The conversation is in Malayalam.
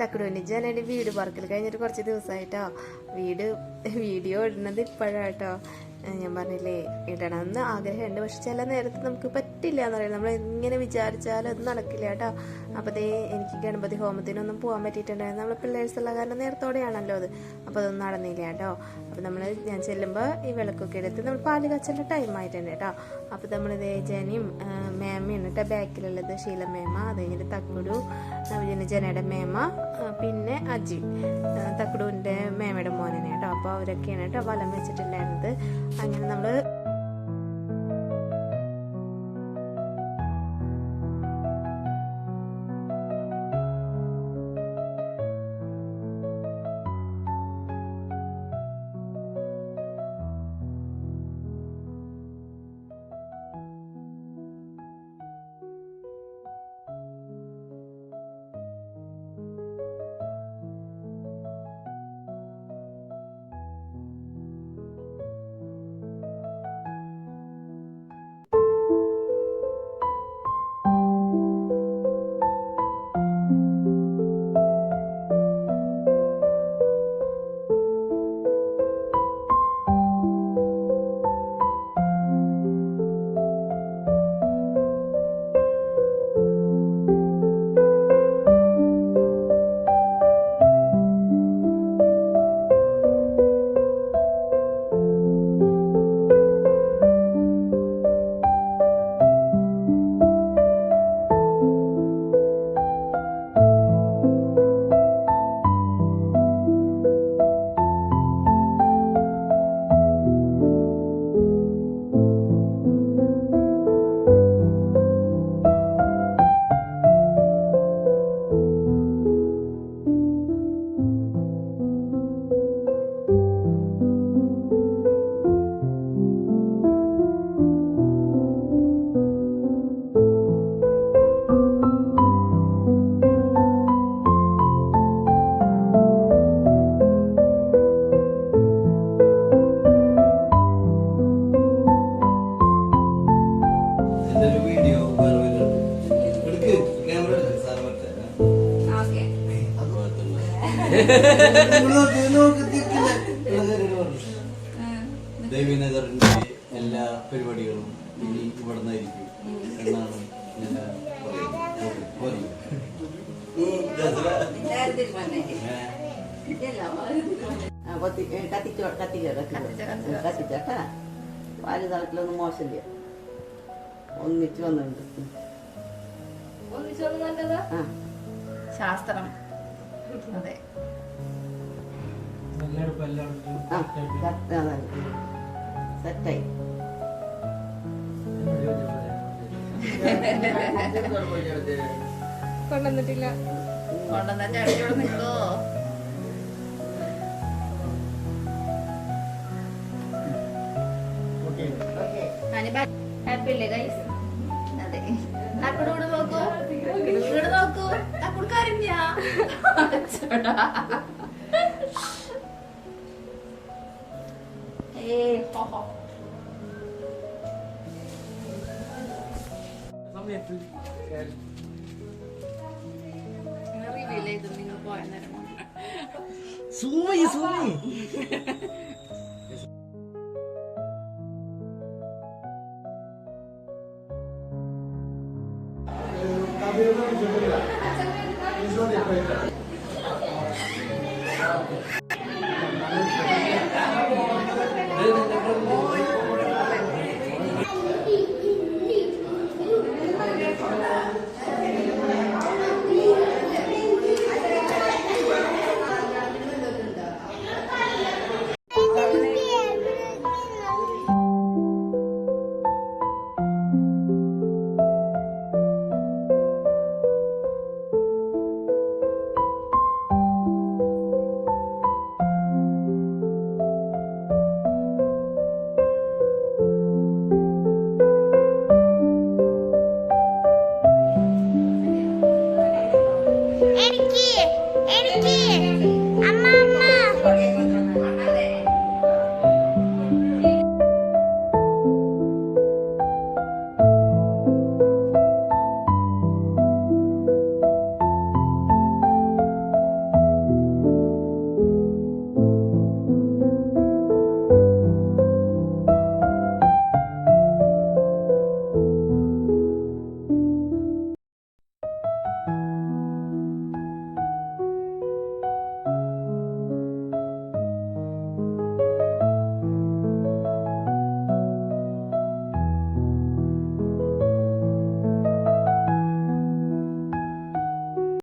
തക്കടുവിൻ്റെ ജനയുടെ വീട് പറക്കൽ കഴിഞ്ഞിട്ട് കുറച്ച് ദിവസമായിട്ടോ വീഡിയോ ഇടുന്നത് ഇപ്പോഴാട്ടോ. ഞാൻ പറഞ്ഞില്ലേ ഇടണമെന്ന് ആഗ്രഹമുണ്ട്, പക്ഷെ ചില നേരത്ത് നമുക്ക് പറ്റില്ല എന്ന് പറയുന്നത്. നമ്മൾ എങ്ങനെ വിചാരിച്ചാലും അത് നടക്കില്ല കേട്ടോ. അപ്പോൾ അതേ എനിക്ക് ഗണപതി ഹോമത്തിനൊന്നും പോകാൻ പറ്റിയിട്ടുണ്ടായിരുന്നു. നമ്മൾ പിള്ളേഴ്സുള്ള കാരണം നേരത്തോടെയാണല്ലോ അത്, അപ്പോൾ അതൊന്നും നടന്നില്ല കേട്ടോ. അപ്പോൾ ഞാൻ ചെല്ലുമ്പോൾ ഈ വിളക്കൊക്കെ എടുത്ത് നമ്മൾ പാല് കച്ചേണ്ട ടൈം ആയിട്ടുണ്ട് കേട്ടോ. അപ്പോൾ നമ്മളിതേ ജനയും മേമയാണ് കേട്ടോ ബാക്കിലുള്ളത്, ശീല മേമ, അത് കഴിഞ്ഞിട്ട് തക്കുടു, പിന്നെ ജനയുടെ മേമ, പിന്നെ അജി തക്കുടുവിൻ്റെ മേമയുടെ മോനാണ് കേട്ടോ. അപ്പോൾ അവരൊക്കെയാണ് കേട്ടോ വലം വെച്ചിട്ടുണ്ടായിരുന്നത്. അങ്ങനെ നമ്മൾ ദേവിനഗറിന്റെ എല്ലാ പരിപാടികളും ഇനി ഇവിടെ നിന്നായിരിക്കും എന്നാണ് കത്തിച്ചോട്ടാ. പാല് തളത്തിലൊന്നും മോശമില്ല, ഒന്നിച്ച് വന്നിട്ടുണ്ട്. ശാസ്ത്രം അതെ സെറ്റായി. കൊണ്ടുവന്നിട്ടില്ല, കൊണ്ടുവന്നിട്ട് അടിയോടെ നിൽക്കോ. ഹാപ്പി അല്ലേ ഗൈസ്? അതെ, തക്കടൂടെ നോക്കൂ, ഇവിടെ നോക്കൂ, തക്കട് കരഞ്ഞ റിവീൽ ചെയ്ത് നിങ്ങൾ പോയ നേരം Ammamma.